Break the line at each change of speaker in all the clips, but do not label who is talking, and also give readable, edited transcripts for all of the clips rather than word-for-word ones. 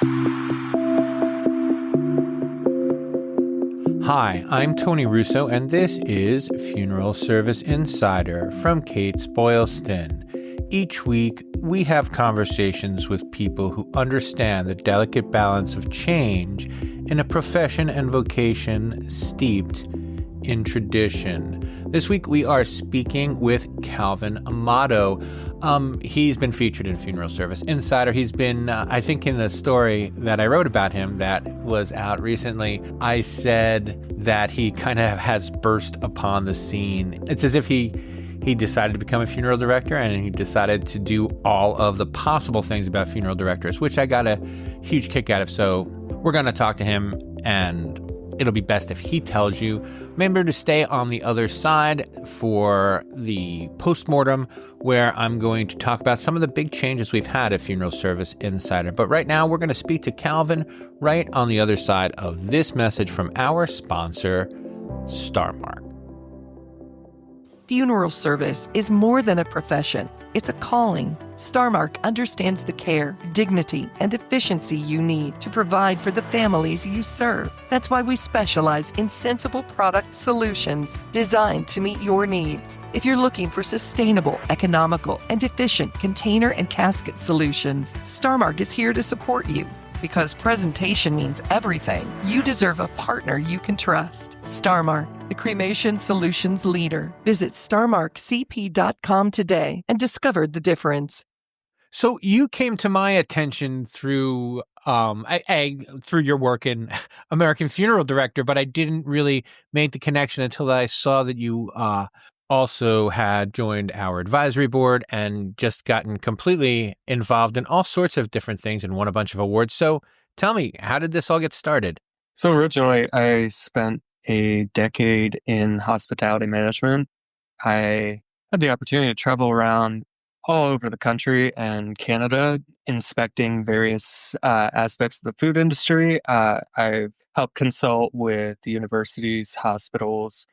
Hi, I'm Tony Russo, and this is Funeral Service Insider from Kates-Boylston. Each week, we have conversations with people who understand the delicate balance of change in a profession and vocation steeped in tradition. This week, we are speaking with Calvin Amato. He's been featured in Funeral Service Insider. He's been, I think in the story that I wrote about him that was out recently, I said that he kind of has burst upon the scene. It's as if he decided to become a funeral director, and he decided to do all of the possible things about funeral directors, which I got a huge kick out of. So we're going to talk to him, and it'll be best if he tells you. Remember to stay on the other side for the postmortem, where I'm going to talk about some of the big changes we've had at Funeral Service Insider. But right now, we're going to speak to Calvin right on the other side of this message from our sponsor, Starmark.
Funeral service is more than a profession. It's a calling. Starmark understands the care, dignity, and efficiency you need to provide for the families you serve. That's why we specialize in sensible product solutions designed to meet your needs. If you're looking for sustainable, economical, and efficient container and casket solutions, Starmark is here to support you. Because presentation means everything, you deserve a partner you can trust. Starmark, the cremation solutions leader. Visit starmarkcp.com today and discover the difference.
So you came to my attention through through your work in American Funeral Director, but I didn't really make the connection until I saw that you also had joined our advisory board and just gotten completely involved in all sorts of different things and won a bunch of awards. So tell me, how did this all get started?
So originally, I spent a decade in hospitality management. I had the opportunity to travel around all over the country and Canada, inspecting various aspects of the food industry. I've helped consult with the universities, hospitals,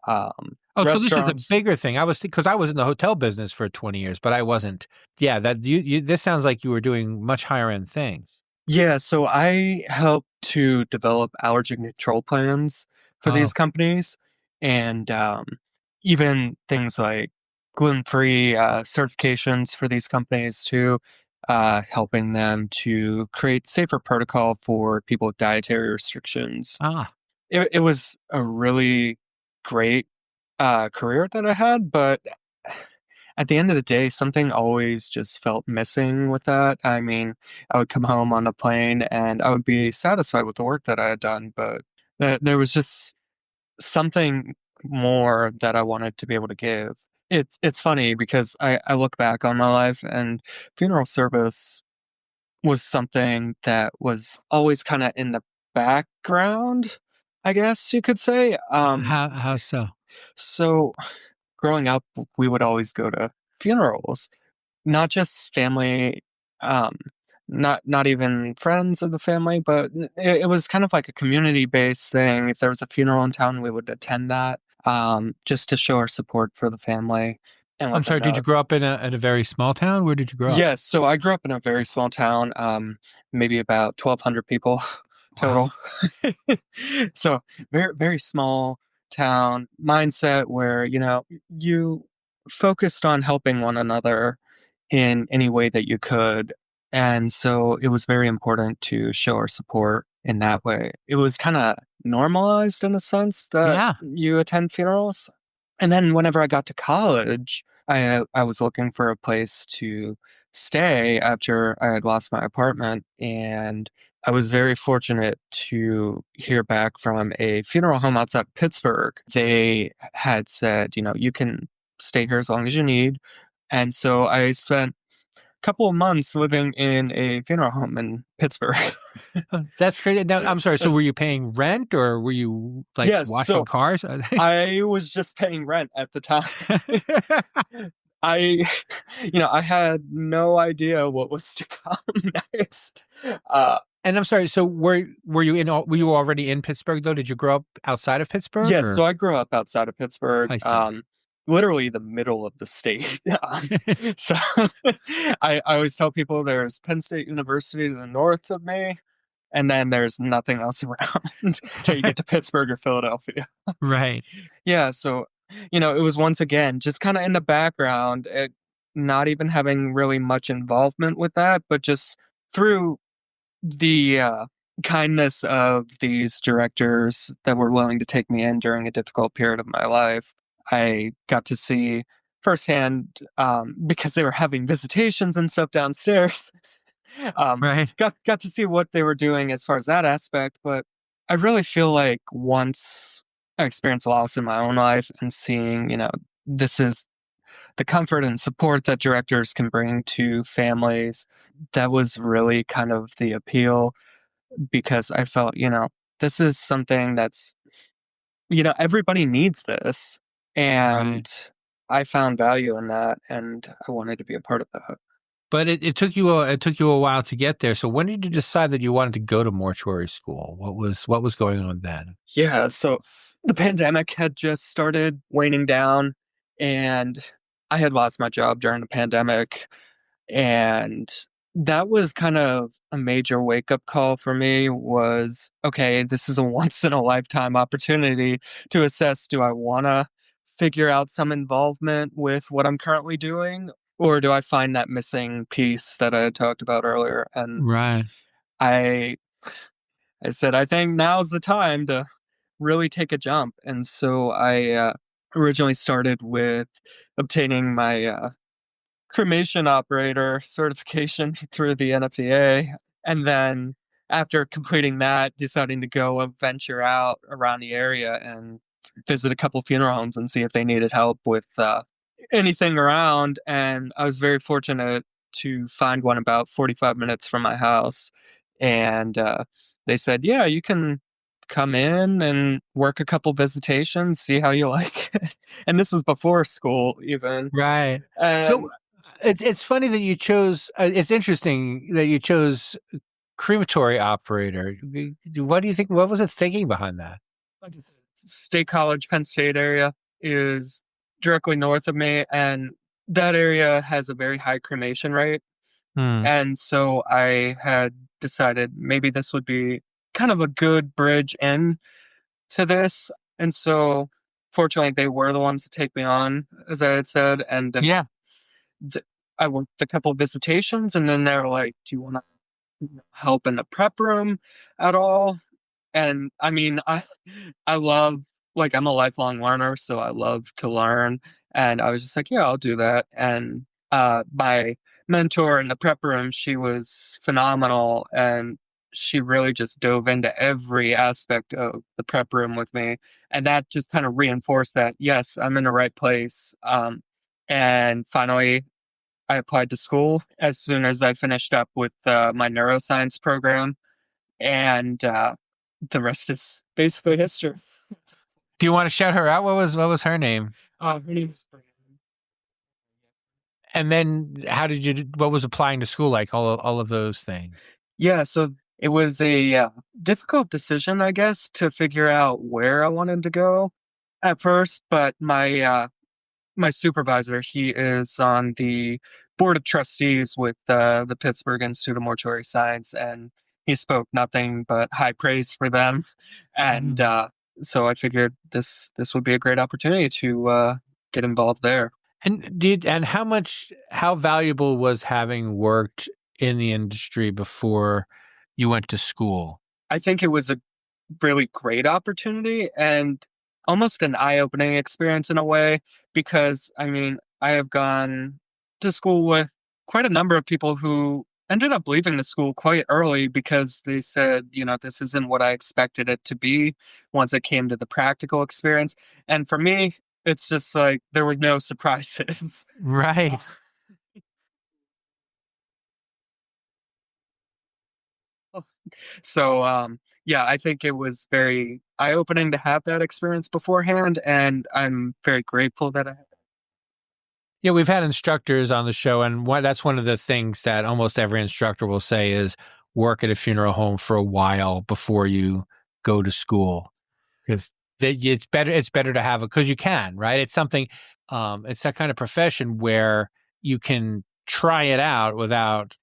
So this is
restaurants.
a bigger thing. Because I was in the hotel business for 20 years, but I wasn't. Yeah, that this sounds like you were doing much higher end things.
Yeah, so I helped to develop allergen control plans for these companies, and even things like gluten-free certifications for these companies too, helping them to create safer protocol for people with dietary restrictions. It was a really great career that I had, but at the end of the day, something always just felt missing with that. I mean, I would come home on a plane and I would be satisfied with the work that I had done, but there was just something more that I wanted to be able to give. It's funny because I look back on my life, and funeral service was something that was always kind of in the background, I guess you could say.
How so?
So growing up, we would always go to funerals, not just family, not even friends of the family, but it was kind of like a community-based thing. If there was a funeral in town, we would attend that, just to show our support for the family. And
I'm sorry, did you grow up in a very small town? Where did you grow up?
Yes, so I grew up in a very small town, maybe about 1,200 people total.
Wow.
So very, very small town mindset where, you focused on helping one another in any way that you could. And so it was very important to show our support in that way. It was kind of normalized in a sense that you attend funerals. And then whenever I got to college, I was looking for a place to stay after I had lost my apartment, and I was very fortunate to hear back from a funeral home outside Pittsburgh. They had said, you can stay here as long as you need. And so I spent a couple of months living in a funeral home in Pittsburgh.
That's crazy. Now, I'm sorry. So were you paying rent, or were you washing cars?
I was just paying rent at the time. I had no idea what was to come next.
And I'm sorry. So were you already in Pittsburgh though? Did you grow up outside of Pittsburgh?
Yes. So I grew up outside of Pittsburgh. literally the middle of the state. So I always tell people there's Penn State University to the north of me, and then there's nothing else around until you get to Pittsburgh or Philadelphia.
Right.
Yeah, so, it was once again just kinda in the background, not even having really much involvement with that, but just through the, kindness of these directors that were willing to take me in during a difficult period of my life, I got to see firsthand, because they were having visitations and stuff downstairs,
Right.
got to see what they were doing as far as that aspect, but I really feel like once I experienced loss in my own life and seeing, this is the comfort and support that directors can bring to families, that was really kind of the appeal because I felt, this is something that's, everybody needs this.
Right.
And I found value in that and I wanted to be a part of that.
But it took you a while to get there. So when did you decide that you wanted to go to mortuary school? What was going on then?
Yeah, so the pandemic had just started waning down and I had lost my job during the pandemic. And that was kind of a major wake up call for me was, okay, this is a once in a lifetime opportunity to assess, do I want to figure out some involvement with what I'm currently doing? Or do I find that missing piece that I had talked about earlier? And
Right.
I I said, I think now's the time to really take a jump. And so I originally started with obtaining my cremation operator certification through the NFPA. And then after completing that, deciding to go venture out around the area and visit a couple funeral homes and see if they needed help with anything around. And I was very fortunate to find one about 45 minutes from my house. And they said, yeah, you can come in and work a couple visitations, see how you like it. And this was before school, even.
Right.
And
So it's funny that you chose. It's interesting that you chose crematory operator. What do you think? What was the thinking behind that?
State College, Penn State area is directly north of me, and that area has a very high cremation rate.
Hmm.
And so I had decided maybe this would be kind of a good bridge in to this. And so fortunately, they were the ones to take me on, as I had said. And
Yeah.
I worked a couple of visitations, and then they were like, do you want to help in the prep room at all? And I mean, I love, like, I'm a lifelong learner, so I love to learn. And I was just like, yeah, I'll do that. And my mentor in the prep room, she was phenomenal. And she really just dove into every aspect of the prep room with me. And that just kind of reinforced that, yes, I'm in the right place. And finally, I applied to school as soon as I finished up with my neuroscience program. And the rest is basically history.
Do you want to shout her out? What was her name?
Her name is Brandon.
And then how did you? What was applying to school like? All of those things.
Yeah, so it was a difficult decision, I guess, to figure out where I wanted to go at first. But my supervisor, he is on the board of trustees with the Pittsburgh Institute of Mortuary Science, and he spoke nothing but high praise for them. And so I figured this would be a great opportunity to get involved there.
And how valuable was having worked in the industry before you went to school?
I think it was a really great opportunity and almost an eye-opening experience in a way, because I mean, I have gone to school with quite a number of people who ended up leaving the school quite early because they said, this isn't what I expected it to be once it came to the practical experience. And for me, it's just like there were no surprises.
Right.
So, yeah, I think it was very eye-opening to have that experience beforehand, and I'm very grateful that I had.
Yeah, we've had instructors on the show, and that's one of the things that almost every instructor will say is work at a funeral home for a while before you go to school, because it's better to have it because you can, right? It's something it's that kind of profession where you can try it out without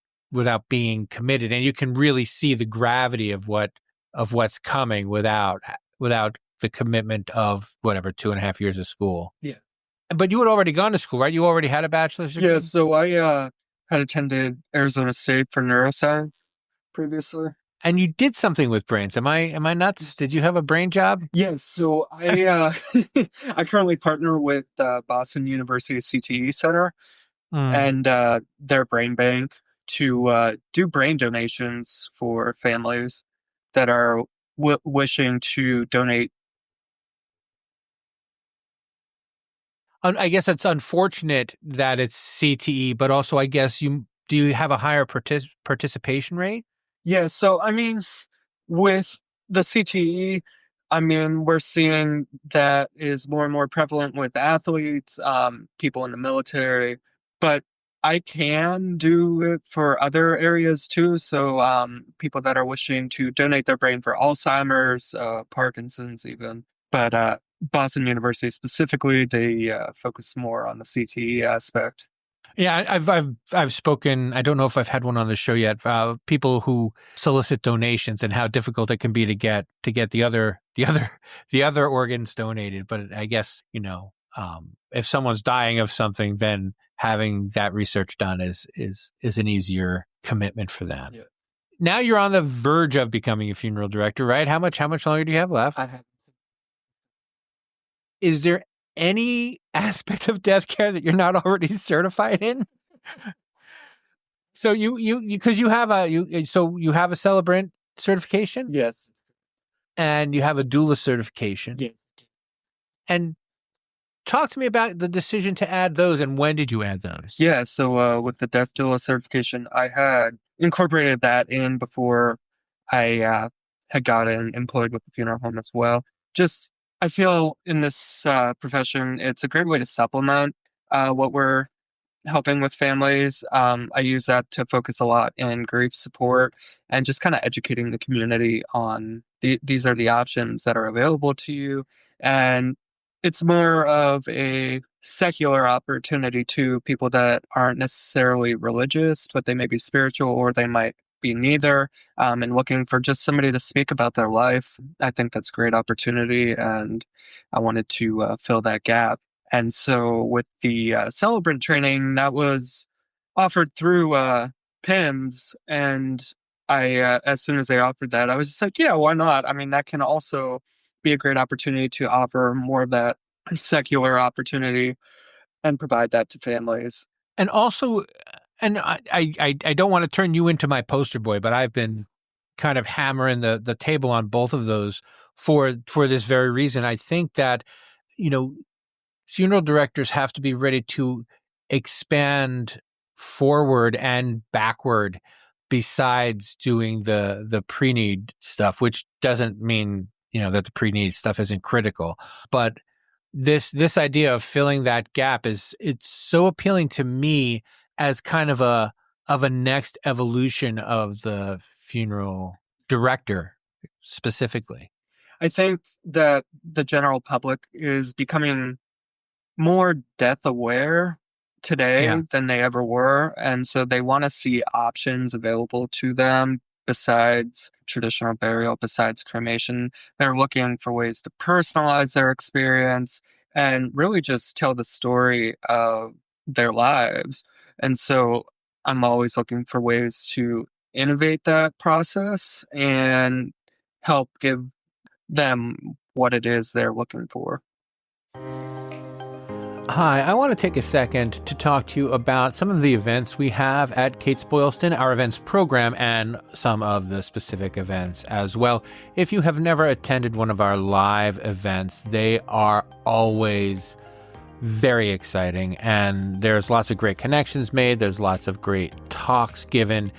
being committed, and you can really see the gravity of what's coming without the commitment of whatever 2.5 years of school.
Yeah.
But you had already gone to school, right? You already had a bachelor's degree?
Yeah, so I had attended Arizona State for neuroscience previously.
And you did something with brains. Am I nuts? Did you have a brain job?
Yes, so I I currently partner with Boston University CTE Center and their brain bank to do brain donations for families that are wishing to donate.
I guess it's unfortunate that it's CTE, but also I guess do you have a higher participation rate?
Yeah, so I mean, with the CTE, I mean, we're seeing that is more and more prevalent with athletes, people in the military, but I can do it for other areas too. So people that are wishing to donate their brain for Alzheimer's, Parkinson's even. But Boston University specifically, they focus more on the CTE aspect.
Yeah, I've spoken. I don't know if I've had one on the show yet. People who solicit donations and how difficult it can be to get the other organs donated. But I guess if someone's dying of something, then having that research done is an easier commitment for them.
Yeah.
Now you're on the verge of becoming a funeral director, right? How much longer do you have left?
I have.
Is there any aspect of death care that you're not already certified in? So because you have a celebrant certification?
Yes.
And you have a doula certification.
Yes.
And talk to me about the decision to add those, and when did you add those?
Yeah, so with the death doula certification, I had incorporated that in before I had gotten employed with the funeral home as well. Just, I feel in this profession, it's a great way to supplement what we're helping with families. I use that to focus a lot in grief support and just kind of educating the community on these are the options that are available to you. And it's more of a secular opportunity to people that aren't necessarily religious, but they may be spiritual or they might be neither, and looking for just somebody to speak about their life. I think that's a great opportunity, and I wanted to fill that gap. And so with the celebrant training, that was offered through PIMS, and I, as soon as they offered that, I was just like, yeah, why not? I mean, that can also be a great opportunity to offer more of that secular opportunity and provide that to families.
And also, and I don't want to turn you into my poster boy, but I've been kind of hammering the table on both of those for this very reason. I think that, funeral directors have to be ready to expand forward and backward besides doing the pre-need stuff, which doesn't mean, that the pre-need stuff isn't critical. But this idea of filling that gap it's so appealing to me as kind of a next evolution of the funeral director specifically.
I think that the general public is becoming more death aware today than they ever were. And so they want to see options available to them besides traditional burial, besides cremation. They're looking for ways to personalize their experience and really just tell the story of their lives. And so I'm always looking for ways to innovate that process and help give them what it is they're looking for.
Hi, I want to take a second to talk to you about some of the events we have at Kates-Boylston, our events program, and some of the specific events as well. If you have never attended one of our live events, they are always very exciting, and there's lots of great connections made. There's lots of great talks given,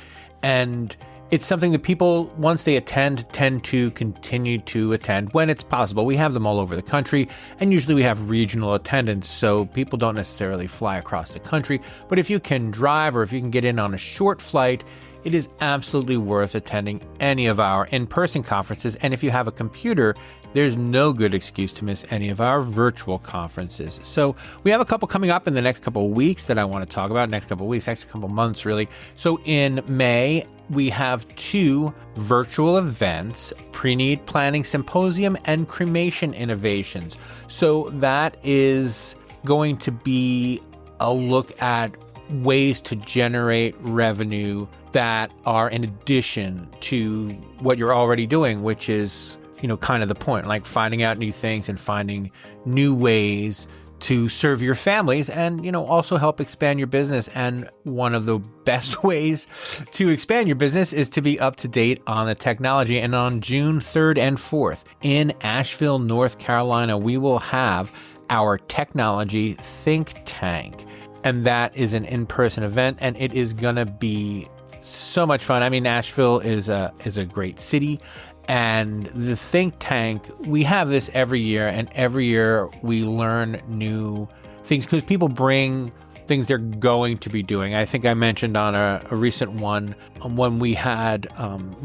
and it's something that people, once they attend, tend to continue to attend when it's possible. We have them all over the country, and usually we have regional attendance, so people don't necessarily fly across the country. But if you can drive or if you can get in on a short flight, it is absolutely worth attending any of our in-person conferences. And if you have a computer, there's no good excuse to miss any of our virtual conferences. So we have a couple coming up in the next couple of weeks that I want to talk about, next couple of weeks, actually a couple of months, really. So in May, we have 2 virtual events, Pre-Need Planning Symposium and Cremation Innovations. So that is going to be a look at ways to generate revenue that are in addition to what you're already doing, which is, kind of the point, like finding out new things and finding new ways to serve your families and, also help expand your business. And one of the best ways to expand your business is to be up to date on the technology. And on June 3rd and 4th in Asheville, North Carolina, we will have our technology think tank. And that is an in-person event, and it is going to be so much fun. I mean, Asheville is a great city. And the think tank, we have this every year, and every year we learn new things because people bring things they're going to be doing. I think I mentioned on a recent one when we had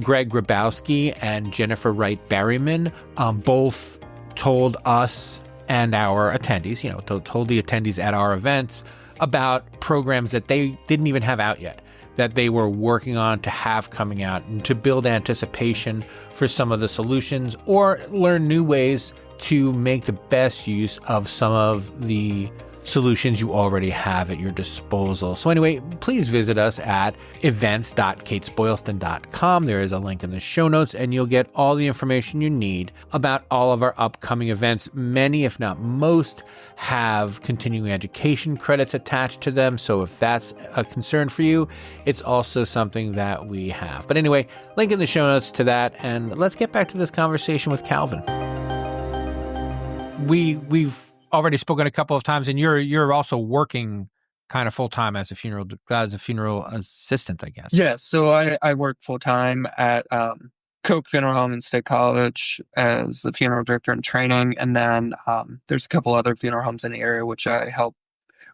Greg Grabowski and Jennifer Wright Berryman both told us and our attendees, told the attendees at our events about programs that they didn't even have out yet, that they were working on to have coming out and to build anticipation for some of the solutions or learn new ways to make the best use of some of the solutions you already have at your disposal. So anyway, please visit us at events.Kates-Boylston.com. There is a link in the show notes, and you'll get all the information you need about all of our upcoming events. Many, if not most, have continuing education credits attached to them. So if that's a concern for you, it's also something that we have. But anyway, link in the show notes to that. And let's get back to this conversation with Calvin. We've already spoken a couple of times, and you're also working kind of full time as a funeral assistant, I guess.
Yeah, so I work full time at Coke Funeral Home in State College as a funeral director in training, and then there's a couple other funeral homes in the area which I help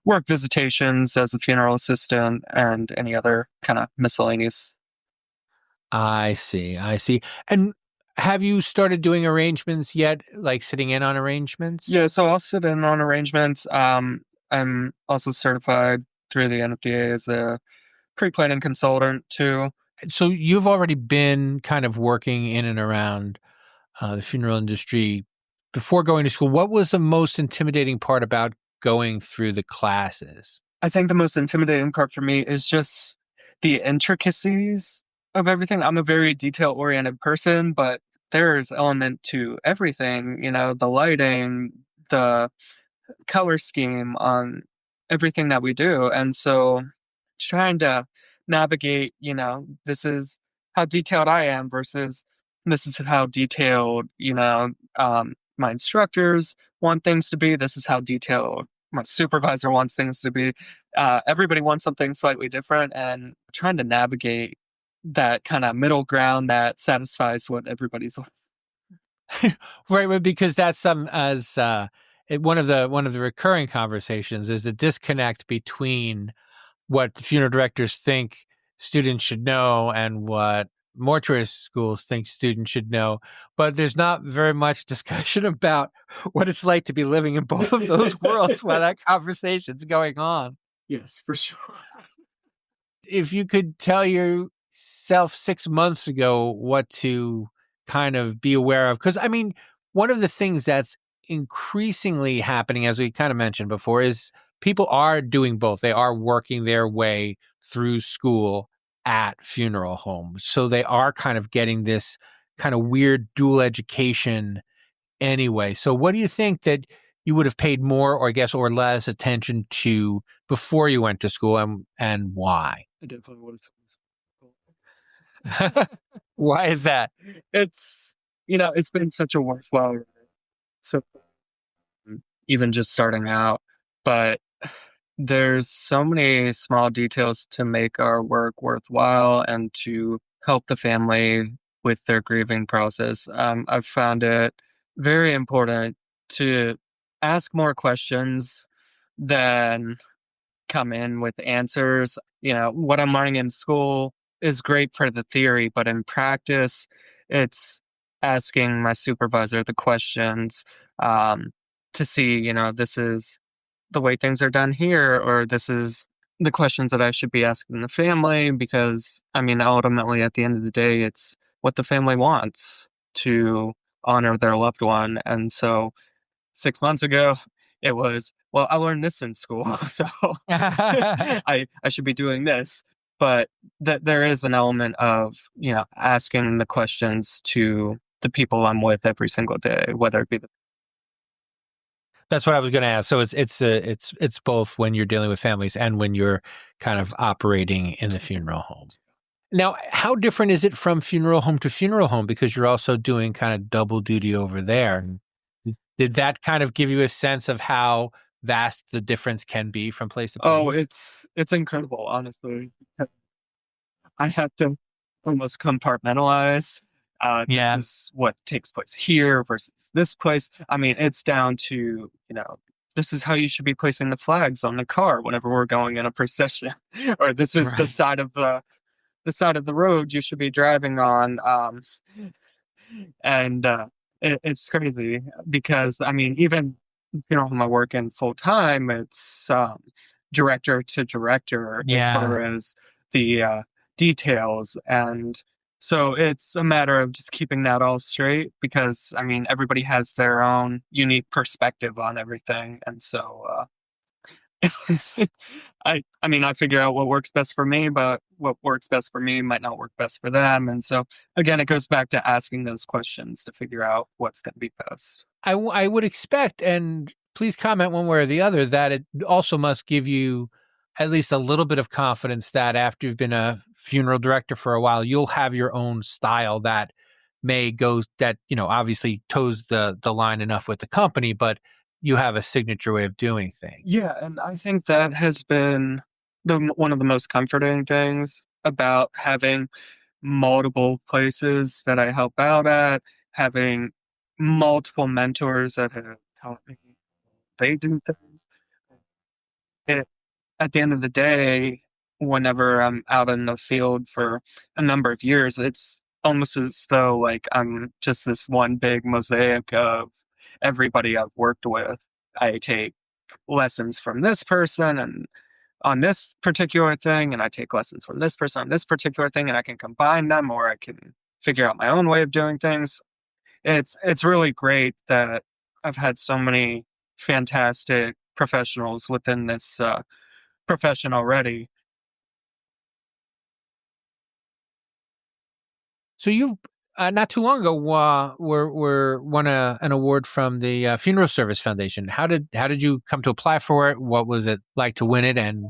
work visitations as a funeral assistant and any other kind of miscellaneous.
I see. And have you started doing arrangements yet, like sitting in on arrangements?
Yeah, so I'll sit in on arrangements. I'm also certified through the NFDA as a pre-planning consultant too.
So you've already been kind of working in and around the funeral industry before going to school. What was the most intimidating part about going through the classes?
I think the most intimidating part for me is just the intricacies of everything. I'm a very detail-oriented person, but there's element to everything, the lighting, the color scheme on everything that we do. And so trying to navigate, this is how detailed I am versus this is how detailed, my instructors want things to be. This is how detailed my supervisor wants things to be. Everybody wants something slightly different, and trying to navigate that kind of middle ground that satisfies what everybody's
right, because that's one of the recurring conversations is the disconnect between what funeral directors think students should know and what mortuary schools think students should know. But there's not very much discussion about what it's like to be living in both of those worlds while that conversation's going on.
Yes, for sure.
If you could tell yourself 6 months ago what to kind of be aware of, because I mean, one of the things that's increasingly happening, as we kind of mentioned before, is people are doing both. They are working their way through school at funeral homes. So they are kind of getting this kind of weird dual education anyway. So what do you think that you would have paid more or less attention to before you went to school, and why?
I definitely would have.
Why is that?
It's, it's been such a worthwhile ride. So even just starting out, but there's so many small details to make our work worthwhile and to help the family with their grieving process. I've found it very important to ask more questions than come in with answers. What I'm learning in school is great for the theory, but in practice, it's asking my supervisor the questions um, to see, this is the way things are done here, or this is the questions that I should be asking the family, because, I mean, ultimately, at the end of the day, it's what the family wants to honor their loved one. And so 6 months ago, it was, well, I learned this in school, so I should be doing this. But there is an element of, asking the questions to the people I'm with every single day, whether it be
That's what I was going to ask. So it's both when you're dealing with families and when you're kind of operating in the funeral home. Now, how different is it from funeral home to funeral home? Because you're also doing kind of double duty over there. Did that kind of give you a sense of how vast the difference can be from place to place?
Oh, it's incredible, honestly. I have to almost compartmentalize.
Yeah.
This is what takes place here versus this place. I mean, it's down to, this is how you should be placing the flags on the car whenever we're going in a procession, or this is the side of the road you should be driving on. And it's crazy because, I mean, even when I work in full time, it's director to director as far as the details. And so it's a matter of just keeping that all straight because, I mean, everybody has their own unique perspective on everything. And so I mean, I figure out what works best for me, but what works best for me might not work best for them. And so, again, it goes back to asking those questions to figure out what's going to be best.
I would expect, and please comment one way or the other, that it also must give you at least a little bit of confidence that after you've been a funeral director for a while, you'll have your own style that may go, that, obviously toes the line enough with the company, but you have a signature way of doing things.
Yeah, and I think that has been one of the most comforting things about having multiple places that I help out at, having multiple mentors that have taught me they do things. It, at the end of the day, whenever I'm out in the field for a number of years, it's almost as though like I'm just this one big mosaic of everybody I've worked with. I take lessons from this person and on this particular thing, and I take lessons from this person on this particular thing, and I can combine them, or I can figure out my own way of doing things. It's really great that I've had so many fantastic professionals within this profession already.
So you've not too long ago were won an award from the Funeral Service Foundation. How did you come to apply for it? What was it like to win it, and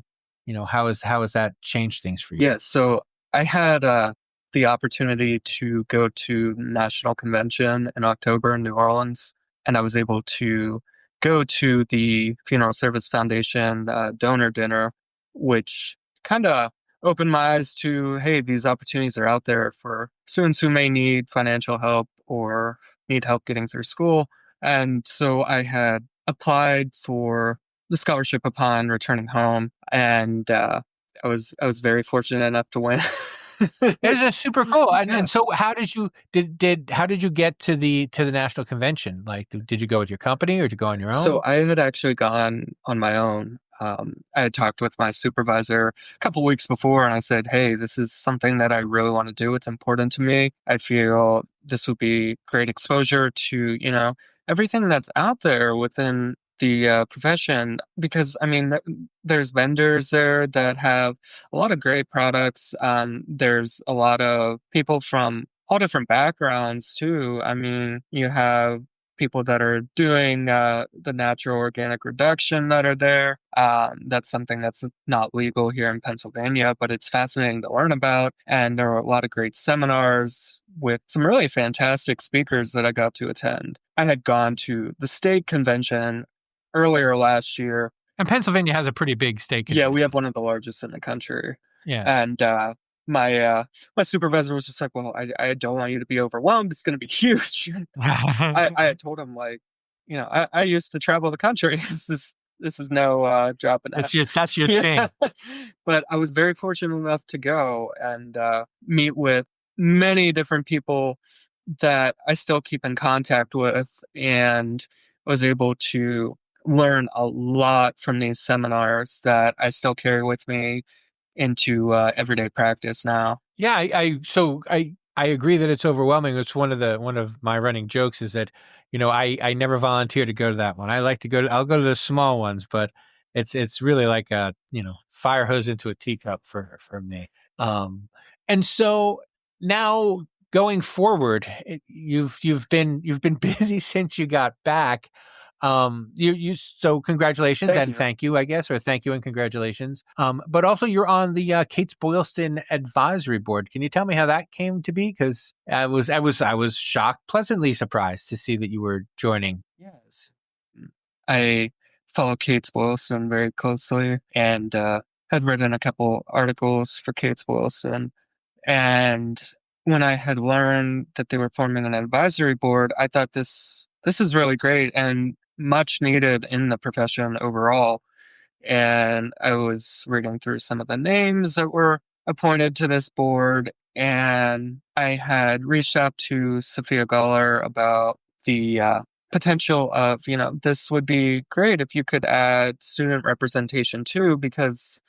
how has that changed things for you?
Yeah, so I had the opportunity to go to National Convention in October in New Orleans, and I was able to go to the Funeral Service Foundation donor dinner, which kind of opened my eyes to, hey, these opportunities are out there for students who may need financial help or need help getting through school. And so I had applied for the scholarship upon returning home, and I was very fortunate enough to win.
It's super cool. And so, how did you get to the national convention? Like, did you go with your company or did you go on your own?
So I had actually gone on my own. I had talked with my supervisor a couple weeks before, and I said, "Hey, this is something that I really want to do. It's important to me. I feel this would be great exposure to everything that's out there within the profession, because I mean, there's vendors there that have a lot of great products. There's a lot of people from all different backgrounds too. I mean, you have people that are doing the natural organic reduction that are there. That's something that's not legal here in Pennsylvania, but it's fascinating to learn about. And there are a lot of great seminars with some really fantastic speakers that I got to attend. I had gone to the state convention earlier last year.
And Pennsylvania has a pretty big state convention.
Yeah, we have one of the largest in the country.
Yeah.
And my supervisor was just like, well, I don't want you to be overwhelmed. It's going to be huge. I had told him, like, I used to travel the country. This is this is no dropping out.
That's your thing.
But I was very fortunate enough to go and meet with many different people that I still keep in contact with, and was able to learn a lot from these seminars that I still carry with me into everyday practice now.
Yeah, I agree that it's overwhelming. It's one of my running jokes is that, I never volunteer to go to that one. I like to I'll go to the small ones, but it's really like a, fire hose into a teacup for me. And so now going forward, you've been busy since you got back. So congratulations and thank you, I guess, or thank you and congratulations. But also you're on the Kates-Boylston advisory board. Can you tell me how that came to be? Because I was shocked, pleasantly surprised to see that you were joining.
Yes, I follow Kates-Boylston very closely, and had written a couple articles for Kates-Boylston. And when I had learned that they were forming an advisory board, I thought this is really great and much needed in the profession overall. And I was reading through some of the names that were appointed to this board, and I had reached out to Sophia Galler about the potential of, this would be great if you could add student representation too, because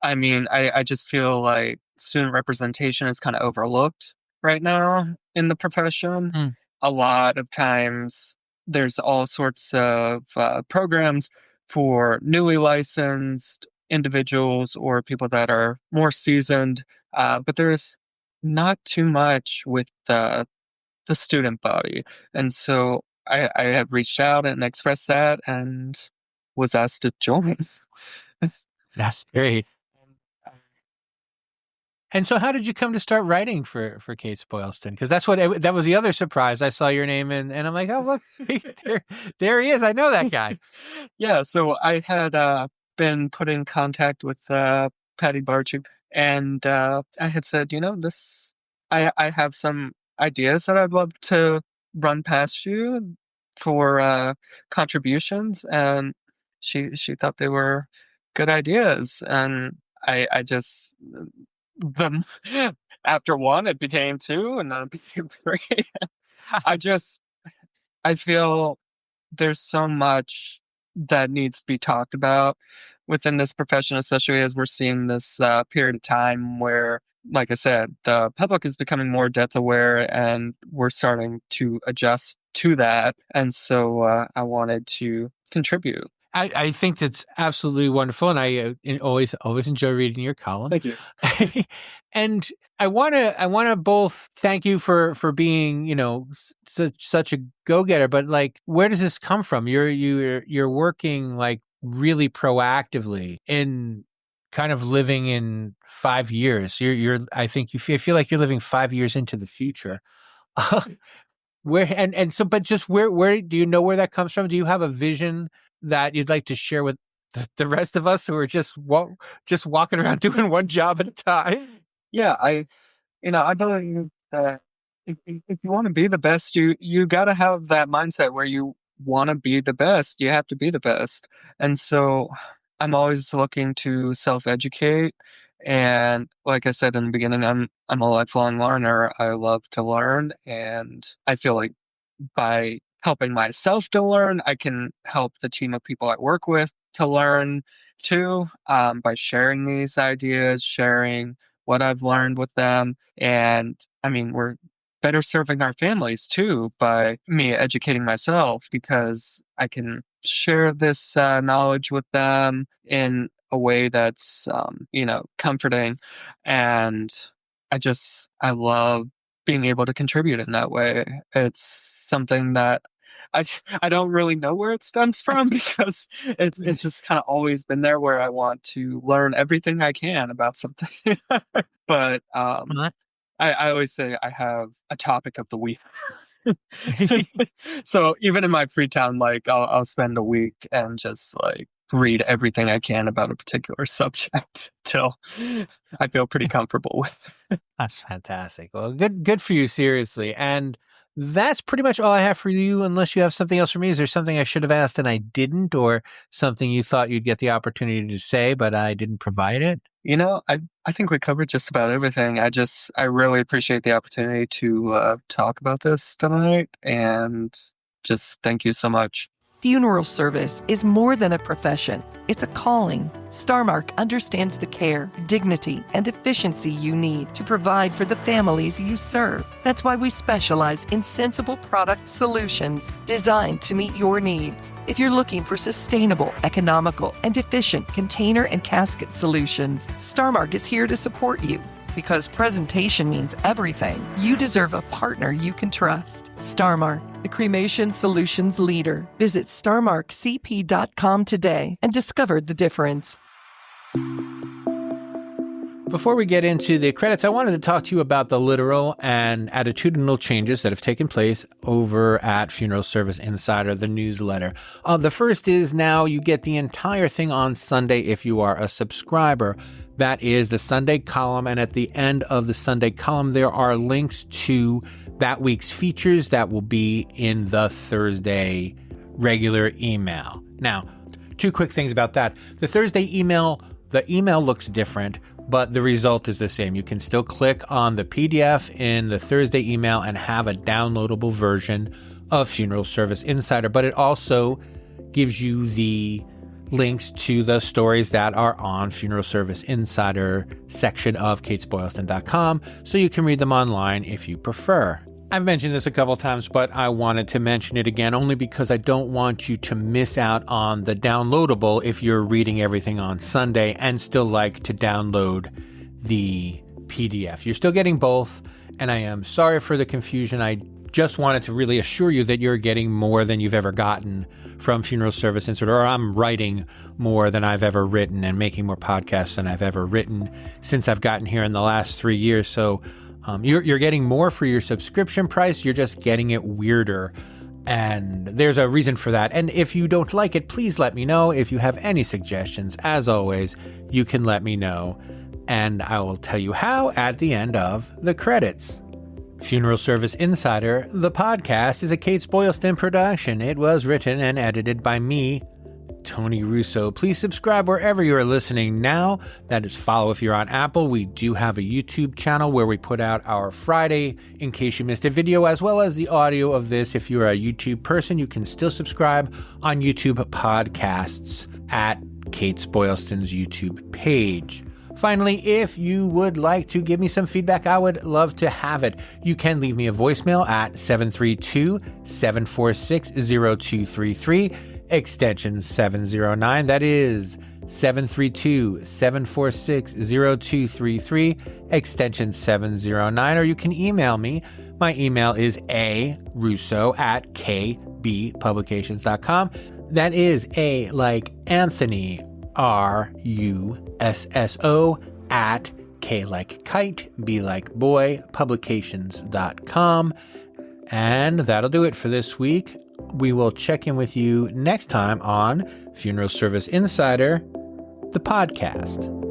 I just feel like student representation is kind of overlooked right now in the profession.
Mm.
A lot of times there's all sorts of programs for newly licensed individuals or people that are more seasoned, but there's not too much with the student body. And so I have reached out and expressed that and was asked to join.
That's great. And so how did you come to start writing for Kates-Boylston? Because that was the other surprise. I saw your name and I'm like, oh, look, there he is. I know that guy.
Yeah, so I had been put in contact with Patty Barchuk, and I had said, I have some ideas that I'd love to run past you for contributions, and she thought they were good ideas, and I just them after one it became two, and then it became three. I feel there's so much that needs to be talked about within this profession, especially as we're seeing this period of time where, like I said, the public is becoming more death aware, and we're starting to adjust to that. And so I wanted to contribute.
I think that's absolutely wonderful, and I always enjoy reading your column.
Thank you.
And I want to both thank you for being, such a go-getter, but like, where does this come from? You're working like really proactively in kind of living in 5 years. I think you feel like you're living 5 years into the future. But where do you know where that comes from? Do you have a vision that you'd like to share with the rest of us who are just walking around doing one job at a time?
Yeah, I believe that if you want to be the best, you got to have that mindset where you want to be the best. You have to be the best. And so I'm always looking to self-educate. And like I said in the beginning, I'm a lifelong learner. I love to learn. And I feel like by helping myself to learn, I can help the team of people I work with to learn too, by sharing these ideas, sharing what I've learned with them. And we're better serving our families too by me educating myself, because I can share this knowledge with them in a way that's, comforting. And I love being able to contribute in that way. It's something that I don't really know where it stems from, because it's just kind of always been there, where I want to learn everything I can about something. But I always say I have a topic of the week. So even in my free time, like I'll spend a week and just like read everything I can about a particular subject till I feel pretty comfortable with it.
That's fantastic. Well, good for you, seriously. And that's pretty much all I have for you, unless you have something else for me. Is there something I should have asked and I didn't, or something you thought you'd get the opportunity to say, but I didn't provide it?
I think we covered just about everything. I really appreciate the opportunity to talk about this tonight, and just thank you so much.
Funeral service is more than a profession. It's a calling. Starmark understands the care, dignity, and efficiency you need to provide for the families you serve. That's why we specialize in sensible product solutions designed to meet your needs. If you're looking for sustainable, economical, and efficient container and casket solutions, Starmark is here to support you. Because presentation means everything, you deserve a partner you can trust. Starmark, the cremation solutions leader. Visit starmarkcp.com today and discover the difference.
Before we get into the credits, I wanted to talk to you about the literal and attitudinal changes that have taken place over at Funeral Service Insider, the newsletter. The first is now you get the entire thing on Sunday if you are a subscriber. That is the Sunday column, and at the end of the Sunday column, there are links to that week's features that will be in the Thursday regular email. Now, two quick things about that. The Thursday email, the email looks different, but the result is the same. You can still click on the PDF in the Thursday email and have a downloadable version of Funeral Service Insider, but it also gives you the links to the stories that are on Funeral Service Insider section of Kates-Boylston.com, so you can read them online if you prefer. I've mentioned this a couple times, but I wanted to mention it again only because I don't want you to miss out on the downloadable if you're reading everything on Sunday and still like to download the PDF. You're still getting both, and I am sorry for the confusion. I just wanted to really assure you that you're getting more than you've ever gotten from Funeral Service Insider, or I'm writing more than I've ever written and making more podcasts than I've ever written since I've gotten here in the last 3 years. So you're getting more for your subscription price. You're just getting it weirder. And there's a reason for that. And if you don't like it, please let me know. If you have any suggestions, as always, you can let me know. And I will tell you how at the end of the credits. Funeral Service Insider, the podcast, is a Kates-Boylston production. It was written and edited by me, Tony Russo. Please subscribe wherever you are listening now. That is, follow if you're on Apple. We do have a YouTube channel where we put out our Friday in case you missed a video, as well as the audio of this. If you're a YouTube person, you can still subscribe on YouTube podcasts at Kates-Boylston's YouTube page. Finally, if you would like to give me some feedback, I would love to have it. You can leave me a voicemail at 732-746-0233, extension 709. That is 732-746-0233, extension 709. Or you can email me. My email is arusso@kbpublications.com. That is A like Anthony, RUSSO at K like kite, B like boy, publications.com. And that'll do it for this week. We will check in with you next time on Funeral Service Insider, the podcast.